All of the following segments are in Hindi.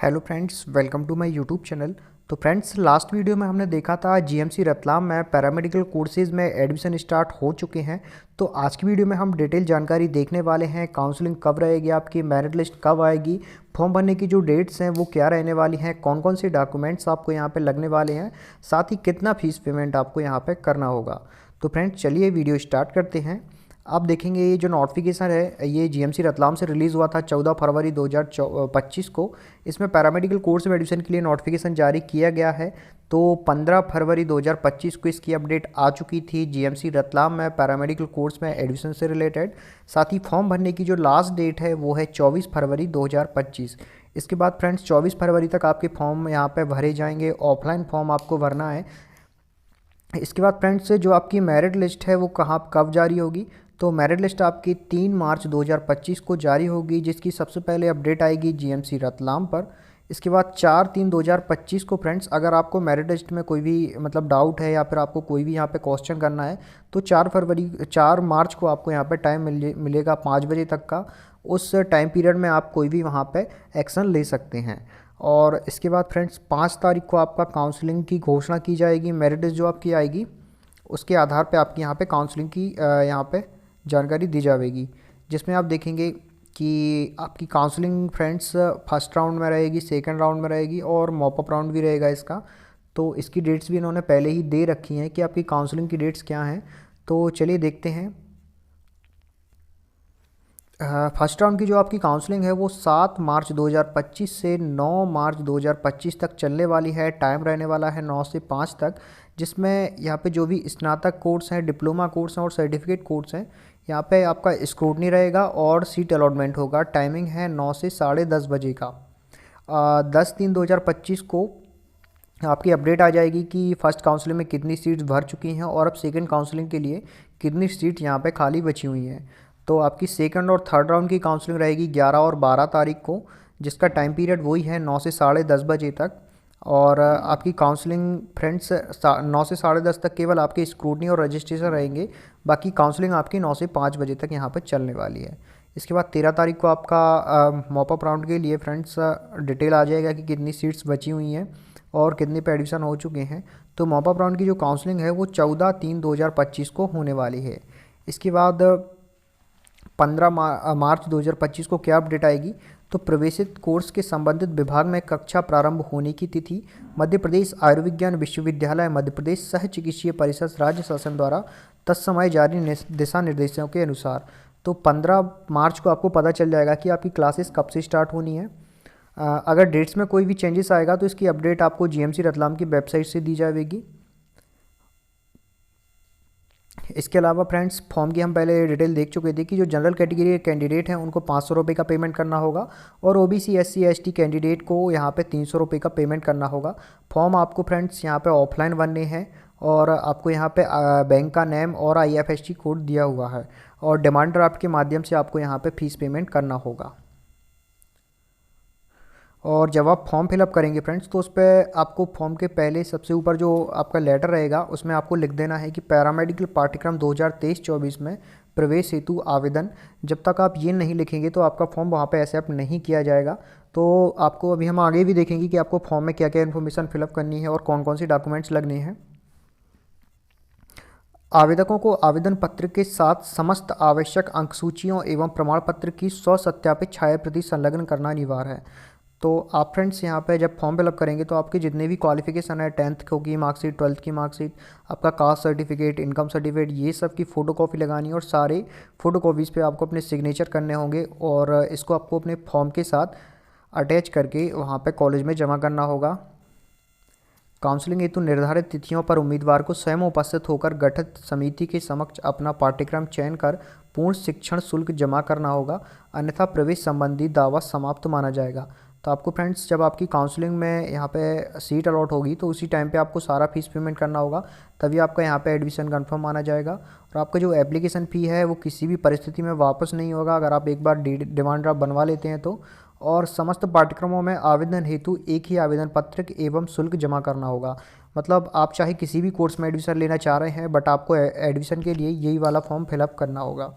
Hello friends, welcome to my YouTube channel. तो फ्रेंड्स, लास्ट वीडियो में हमने देखा था जीएमसी रतलाम में पैरामेडिकल कोर्सेज़ में एडमिशन स्टार्ट हो चुके हैं। तो आज की वीडियो में हम डिटेल जानकारी देखने वाले हैं। काउंसलिंग कब रहेगी, आपकी मेरिट लिस्ट कब आएगी, फॉर्म भरने की जो डेट्स हैं वो क्या रहने वाली हैं, कौन कौन से डॉक्यूमेंट्स आपको यहाँ पे लगने वाले हैं, साथ ही कितना फीस पेमेंट आपको यहाँ पे करना होगा। तो फ्रेंड्स, चलिए वीडियो स्टार्ट करते हैं। आप देखेंगे ये जो नोटिफिकेशन है ये जीएमसी रतलाम से रिलीज़ हुआ था 14 फरवरी 2025 को। इसमें पैरामेडिकल कोर्स में एडमिशन के लिए नोटिफिकेशन जारी किया गया है। तो 15 फरवरी 2025 को इसकी अपडेट आ चुकी थी जीएमसी रतलाम में पैरामेडिकल कोर्स में एडमिशन से रिलेटेड। साथ ही फॉर्म भरने की जो लास्ट डेट है वो है 24 फरवरी 2025। इसके बाद फ्रेंड्स 24 फरवरी तक आपके फॉर्म यहाँ पे भरे जाएंगे। ऑफलाइन फॉर्म आपको भरना है। इसके बाद फ्रेंड्स जो आपकी मेरिट लिस्ट है वो कब जारी होगी, तो मेरिट लिस्ट आपकी 3 मार्च 2025 को जारी होगी, जिसकी सबसे पहले अपडेट आएगी जीएमसी रतलाम पर। इसके बाद 4/3/2025 को फ्रेंड्स अगर आपको मेरिट लिस्ट में कोई भी डाउट है या फिर आपको कोई भी यहाँ पे क्वेश्चन करना है तो 4 मार्च को आपको यहाँ पे टाइम मिलेगा 5 बजे तक का। उस टाइम पीरियड में आप कोई भी वहाँ पे एक्शन ले सकते हैं। और इसके बाद फ्रेंड्स 5 तारीख को आपका काउंसलिंग की घोषणा की जाएगी। मेरिट लिस्ट जो आपकी आएगी उसके आधार पे आपकी यहाँ पे काउंसलिंग की यहाँ पे जानकारी दी जाएगी, जिसमें आप देखेंगे कि आपकी काउंसलिंग फ्रेंड्स फर्स्ट राउंड में रहेगी, सेकंड राउंड में रहेगी और मॉपअप राउंड भी रहेगा इसका। तो इसकी डेट्स भी इन्होंने पहले ही दे रखी हैं कि आपकी काउंसलिंग की डेट्स क्या हैं। तो चलिए देखते हैं। फर्स्ट राउंड की जो आपकी काउंसलिंग है वो 7 मार्च 2025 से 9 मार्च 2025 तक चलने वाली है। टाइम रहने वाला है 9 से 5 तक, जिसमें यहाँ पे जो भी स्नातक कोर्स हैं, डिप्लोमा कोर्स हैं और सर्टिफिकेट कोर्स हैं, यहाँ पे आपका स्क्रूटनी रहेगा और सीट अलॉटमेंट होगा। टाइमिंग है 9 से 10:30 बजे का। 10/3/2025 को आपकी अपडेट आ जाएगी कि फ़र्स्ट काउंसलिंग में कितनी सीट्स भर चुकी हैं और अब सेकंड काउंसलिंग के लिए कितनी सीट यहाँ पे खाली बची हुई हैं। तो आपकी सेकंड और थर्ड राउंड की काउंसलिंग रहेगी 11 और 12 तारीख को, जिसका टाइम पीरियड वही है 9 से 10:30 बजे तक। और आपकी काउंसलिंग फ्रेंड्स 9 से 10:30 तक केवल आपके स्क्रूटनी और रजिस्ट्रेशन रहेंगे। बाकी काउंसलिंग आपकी 9 से 5 बजे तक यहाँ पर चलने वाली है। इसके बाद 13 तारीख को आपका मॉपअप राउंड के लिए फ्रेंड्स डिटेल आ जाएगा कि कितनी सीट्स बची हुई हैं और कितने पे एडमिशन हो चुके हैं। तो मॉपअप राउंड की जो काउंसलिंग है वो 14/3/2025 को होने वाली है। इसके बाद 15 मार्च 2025 को क्या अपडेट आएगी, तो प्रवेशित कोर्स के संबंधित विभाग में कक्षा प्रारंभ होने की तिथि मध्य प्रदेश आयुर्विज्ञान विश्वविद्यालय मध्य प्रदेश सह चिकित्सीय परिषद राज्य शासन द्वारा तत्समय जारी दिशा निर्देशों के अनुसार। तो 15 मार्च को आपको पता चल जाएगा कि आपकी क्लासेस कब से स्टार्ट होनी है। अगर डेट्स में कोई भी चेंजेस आएगा तो इसकी अपडेट आपको जीएमसी रतलाम की वेबसाइट से दी जाएगी। इसके अलावा फ्रेंड्स फॉर्म की हम पहले डिटेल देख चुके थे कि जो जनरल कैटेगरी के कैंडिडेट हैं उनको 500 रुपये का पेमेंट करना होगा और ओबीसी एससी एसटी कैंडिडेट को यहाँ पे 300 रुपये का पेमेंट करना होगा। फॉर्म आपको फ्रेंड्स यहाँ पे ऑफलाइन भरने हैं और आपको यहाँ पे बैंक का नेम और IFSC कोड दिया हुआ है और डिमांड ड्राफ्ट के माध्यम से आपको यहाँ पे फीस पेमेंट करना होगा। और जब आप फॉर्म फिलअप करेंगे फ्रेंड्स तो उस पर आपको फॉर्म के पहले सबसे ऊपर जो आपका लेटर रहेगा उसमें आपको लिख देना है कि पैरामेडिकल पाठ्यक्रम 2023-24 में प्रवेश हेतु आवेदन। जब तक आप ये नहीं लिखेंगे तो आपका फॉर्म वहाँ पे एक्सेप्ट नहीं किया जाएगा। तो आपको अभी हम आगे भी देखेंगे कि आपको फॉर्म में क्या क्या इन्फॉर्मेशन फिलअप करनी है और कौन कौन सी डॉक्यूमेंट्स लगने हैं। आवेदकों को आवेदन पत्र के साथ समस्त आवश्यक अंकसूचियों एवं प्रमाण पत्र की स्वसत्यापित छायाप्रति संलग्न करना अनिवार्य है। तो आप फ्रेंड्स यहाँ पे जब फॉर्म फिलअप करेंगे तो आपके जितने भी क्वालिफिकेशन है, 10th की मार्कशीट, 12th की मार्कशीट, आपका कास्ट सर्टिफिकेट, इनकम सर्टिफिकेट, ये सब की फ़ोटोकॉपी लगानी है और सारे फ़ोटोकॉपीज़ पे आपको अपने सिग्नेचर करने होंगे और इसको आपको अपने फॉर्म के साथ अटैच करके वहाँ पे कॉलेज में जमा करना होगा। काउंसलिंग हेतु निर्धारित तिथियों पर उम्मीदवार को स्वयं उपस्थित होकर गठित समिति के समक्ष अपना पाठ्यक्रम चयन कर पूर्ण शिक्षण शुल्क जमा करना होगा, अन्यथा प्रवेश संबंधी दावा समाप्त माना जाएगा। तो आपको फ्रेंड्स जब आपकी काउंसलिंग में यहाँ पे सीट अलॉट होगी तो उसी टाइम पे आपको सारा फीस पेमेंट करना होगा, तभी आपका यहाँ पे एडमिशन कंफर्म माना जाएगा। और आपका जो एप्लीकेशन फ़ी है वो किसी भी परिस्थिति में वापस नहीं होगा अगर आप एक बार डिमांड ड्राफ्ट बनवा लेते हैं तो। और समस्त पाठ्यक्रमों में आवेदन हेतु एक ही आवेदन पत्रक एवं शुल्क जमा करना होगा। मतलब आप चाहे किसी भी कोर्स में एडमिशन लेना चाह रहे हैं बट आपको एडमिशन के लिए यही वाला फॉर्म फिलअप करना होगा।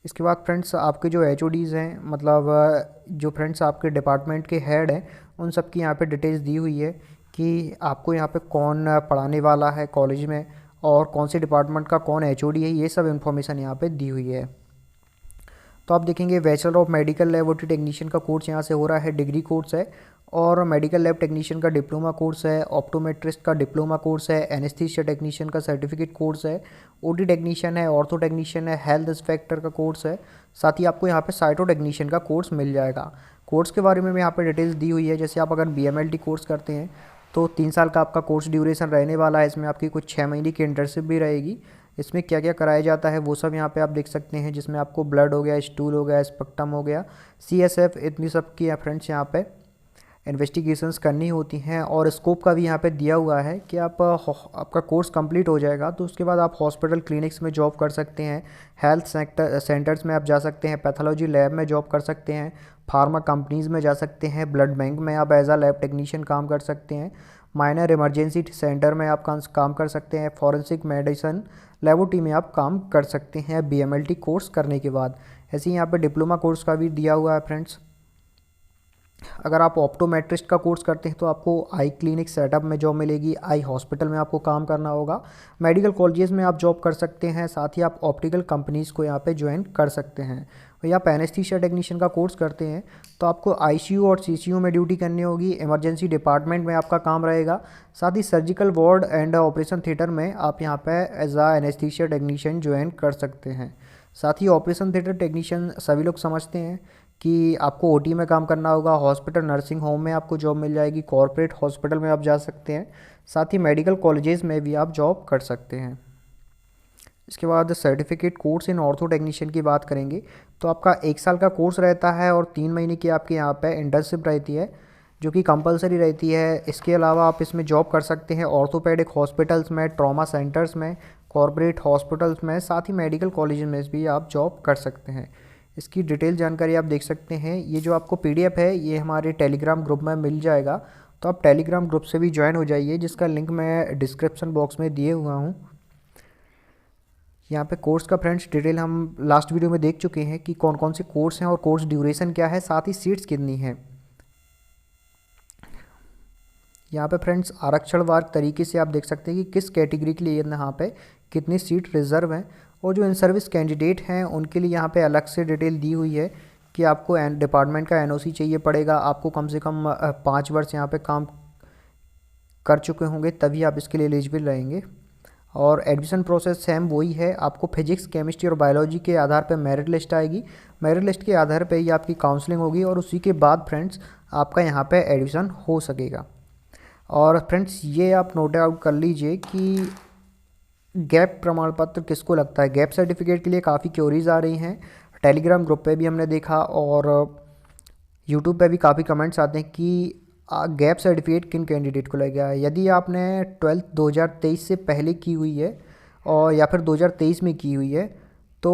इसके बाद फ्रेंड्स आपके जो एचओडीज़ हैं, मतलब जो फ्रेंड्स आपके डिपार्टमेंट के हेड हैं, उन सब की यहाँ पे डिटेल्स दी हुई है कि आपको यहाँ पे कौन पढ़ाने वाला है कॉलेज में और कौन से डिपार्टमेंट का कौन एचओडी है, ये सब इन्फॉर्मेशन यहाँ पे दी हुई है। तो आप देखेंगे bachelor of medical laboratory technician का कोर्स यहाँ से हो रहा है, डिग्री कोर्स है। और मेडिकल लैब टेक्नीशियन का डिप्लोमा कोर्स है, ऑप्टोमेट्रिस्ट का डिप्लोमा कोर्स है, एनेस्थीसिया टेक्नीशियन का सर्टिफिकेट कोर्स है, ओटी टेक्नीशियन है, ऑर्थो टेक्नीशियन है, हेल्थ इंस्पेक्टर का कोर्स है। साथ ही आपको यहाँ पे साइटो टेक्नीशियन का कोर्स मिल जाएगा। कोर्स के बारे में यहाँ पे डिटेल्स दी हुई है। जैसे आप अगर बीएमएलटी कोर्स करते हैं तो 3 साल का आपका कोर्स ड्यूरेशन रहने वाला है। इसमें आपकी कुछ 6 महीने की इंटर्नशिप भी रहेगी। इसमें क्या क्या कराया जाता है वो सब यहाँ पे आप देख सकते हैं, जिसमें आपको ब्लड हो गया, स्टूल हो गया, स्पेक्ट्रम हो गया, सीएसएफ, इतनी सब की फ्रेंड्स यहाँ पे इन्वेस्टिगेशंस करनी होती हैं। और स्कोप का भी यहाँ पे दिया हुआ है कि आपका कोर्स कंप्लीट हो जाएगा तो उसके बाद आप हॉस्पिटल क्लिनिक्स में जॉब कर सकते हैं, हेल्थ सेंटर्स में आप जा सकते हैं, पैथोलॉजी लैब में जॉब कर सकते हैं, फार्मा कंपनीज़ में जा सकते हैं, ब्लड बैंक में आप एज आ लैब टेक्नीशियन काम कर सकते हैं, माइनर इमरजेंसी सेंटर में आप काम कर सकते हैं, फॉरेंसिक मेडिसिन लेबोरेटरी में आप काम कर सकते हैं बीएमएलटी कोर्स करने के बाद। ऐसे ही यहाँ पे डिप्लोमा कोर्स का भी दिया हुआ है फ्रेंड्स। अगर आप ऑप्टोमेट्रिस्ट का कोर्स करते हैं तो आपको आई क्लिनिक सेटअप में जॉब मिलेगी, आई हॉस्पिटल में आपको काम करना होगा, मेडिकल कॉलेजेस में आप जॉब कर सकते हैं, साथ ही आप ऑप्टिकल कंपनीज़ को यहाँ पे ज्वाइन कर सकते हैं। और आप एनेस्थीसिया टेक्नीशियन का कोर्स करते हैं तो आपको आईसीयू और सीसीयू में ड्यूटी करनी होगी, इमरजेंसी डिपार्टमेंट में आपका काम रहेगा, साथ ही surgical ward and operation theatre में आप यहाँ पे as a anaesthesia technician join कर सकते हैं। साथ ही ऑपरेशन थिएटर टेक्नीशियन सभी लोग समझते हैं कि आपको ओटी में काम करना होगा, हॉस्पिटल नर्सिंग होम में आपको जॉब मिल जाएगी, कॉरपोरेट हॉस्पिटल में आप जा सकते हैं, साथ ही मेडिकल कॉलेजेस में भी आप जॉब कर सकते हैं। इसके बाद certificate course in ortho technician की बात करेंगे तो आपका 1 साल का कोर्स रहता है और 3 महीने की आपके यहाँ पे इंटर्नशिप रहती है जो कि कंपलसरी रहती है। इसके अलावा आप इसमें जॉब कर सकते हैं ऑर्थोपेडिक हॉस्पिटल्स में, ट्रॉमा सेंटर्स में, कॉरपोरेट हॉस्पिटल्स में, साथ ही मेडिकल कॉलेज में भी आप जॉब कर सकते हैं। इसकी डिटेल जानकारी आप देख सकते हैं। ये जो आपको पीडीएफ है ये हमारे टेलीग्राम ग्रुप में मिल जाएगा, तो आप टेलीग्राम ग्रुप से भी ज्वाइन हो जाइए, जिसका लिंक मैं डिस्क्रिप्शन बॉक्स में दिए हुआ हूँ। यहाँ पे कोर्स का फ्रेंड्स डिटेल हम लास्ट वीडियो में देख चुके हैं कि कौन कौन से कोर्स हैं और कोर्स ड्यूरेशन क्या है, साथ ही सीट्स कितनी हैं। यहाँ पे फ्रेंड्स आरक्षणवार तरीके से आप देख सकते हैं कि किस कैटेगरी के लिए यहाँ पे कितनी सीट रिजर्व हैं, और जो इन सर्विस कैंडिडेट हैं उनके लिए यहाँ पे अलग से डिटेल दी हुई है कि आपको डिपार्टमेंट का एनओसी चाहिए पड़ेगा, आपको कम से कम 5 वर्ष यहाँ पे काम कर चुके होंगे तभी आप इसके लिए एलिजिबल रहेंगे। और एडमिशन प्रोसेस सेम वही है, आपको फिजिक्स, केमिस्ट्री और बायोलॉजी के आधार पर मेरिट लिस्ट आएगी, मेरिट लिस्ट के आधार पर ही आपकी काउंसलिंग होगी और उसी के बाद फ्रेंड्स आपका यहाँ पे एडमिशन हो सकेगा। और फ्रेंड्स ये आप नोट आउट कर लीजिए कि गैप प्रमाण पत्र किसको लगता है। गैप सर्टिफिकेट के लिए काफ़ी क्वेरीज आ रही हैं, टेलीग्राम ग्रुप पे भी हमने देखा और यूट्यूब पे भी काफ़ी कमेंट्स आते हैं कि गैप सर्टिफिकेट किन कैंडिडेट को लगेगा। यदि आपने 12th 2023 से पहले की हुई है और या फिर 2023 में की हुई है तो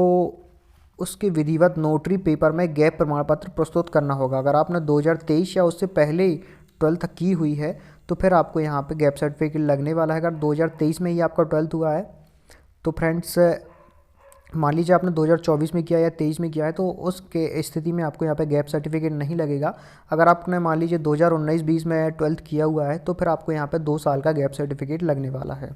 उसके विधिवत नोटरी पेपर में गैप प्रमाण पत्र प्रस्तुत करना होगा। अगर आपने 2023 या उससे पहले ही 12th की हुई है तो फिर आपको यहाँ पे गैप सर्टिफिकेट लगने वाला है। अगर 2023 में ही आपका 12th हुआ है तो फ्रेंड्स मान लीजिए आपने 2024 में किया या 23 में किया है तो उसके स्थिति में आपको यहाँ पे गैप सर्टिफिकेट नहीं लगेगा। अगर आपने मान लीजिए 2019-20 में 12th किया हुआ है तो फिर आपको यहाँ पे 2 साल का गैप सर्टिफिकेट लगने वाला है।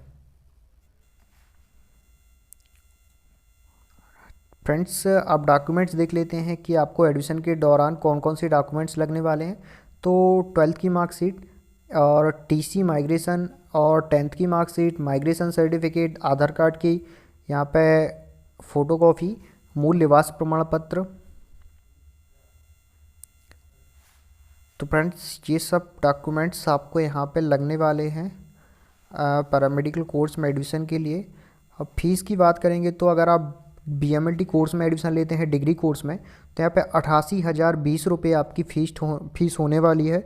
फ्रेंड्स आप डॉक्यूमेंट्स देख लेते हैं कि आपको एडमिशन के दौरान कौन कौन से डॉक्यूमेंट्स लगने वाले हैं। तो 12th की मार्कशीट और टीसी माइग्रेशन और 10th की मार्कशीट, माइग्रेशन सर्टिफिकेट, आधार कार्ड की यहाँ पे फ़ोटोकॉपी, मूल निवास प्रमाण पत्र। तो फ्रेंड्स ये सब डॉक्यूमेंट्स आपको यहाँ पे लगने वाले हैं पैरामेडिकल कोर्स में एडमिशन के लिए। अब फीस की बात करेंगे तो अगर आप बीएमएलटी कोर्स में एडमिशन लेते हैं डिग्री कोर्स में तो यहाँ पे 88,020 रुपये आपकी फ़ीस होने वाली है।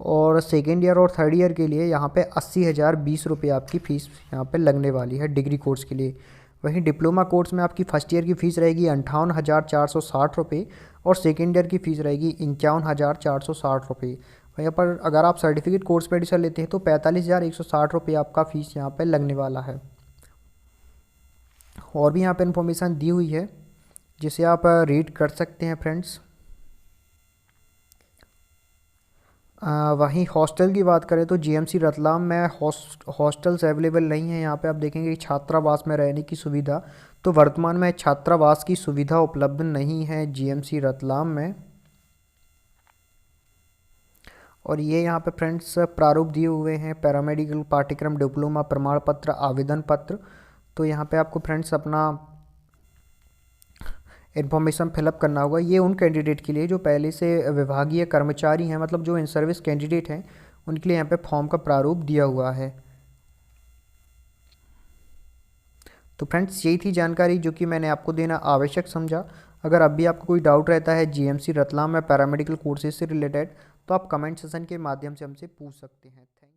और सेकेंड ईयर और थर्ड ईयर के लिए यहाँ पे 80,020 रुपये आपकी फ़ीस यहाँ पे लगने वाली है डिग्री कोर्स के लिए। वहीं डिप्लोमा कोर्स में आपकी फ़र्स्ट ईयर की फ़ीस रहेगी 58,460 रुपये और सेकेंड ईयर की फ़ीस रहेगी 51,460 रुपये। वहीं पर अगर आप सर्टिफिकेट कोर्स पर एडमिशन लेते हैं तो 45,160 रुपये आपका फ़ीस यहाँ पर लगने वाला है। और भी यहाँ पे इन्फॉर्मेशन दी हुई है जिसे आप रीड कर सकते हैं फ्रेंड्स। वहीं हॉस्टल की बात करें तो जीएमसी रतलाम में हॉस्टल्स अवेलेबल नहीं है। यहाँ पे आप देखेंगे कि छात्रावास में रहने की सुविधा, तो वर्तमान में छात्रावास की सुविधा उपलब्ध नहीं है जीएमसी रतलाम में। और ये यहाँ पे फ्रेंड्स प्रारूप दिए हुए हैं, पैरामेडिकल पाठ्यक्रम डिप्लोमा प्रमाण पत्र आवेदन पत्र। तो यहाँ पे आपको फ्रेंड्स अपना इन्फॉर्मेशन फिलअप करना होगा। ये उन कैंडिडेट के लिए जो पहले से विभागीय कर्मचारी हैं, मतलब जो इन सर्विस कैंडिडेट हैं, उनके लिए यहाँ पे फॉर्म का प्रारूप दिया हुआ है। तो फ्रेंड्स यही थी जानकारी जो कि मैंने आपको देना आवश्यक समझा। अगर अब भी आपको कोई डाउट रहता है जीएमसी रतलाम में पैरामेडिकल कोर्सेज से रिलेटेड, तो आप कमेंट सेशन के माध्यम से हमसे पूछ सकते हैं। थैंक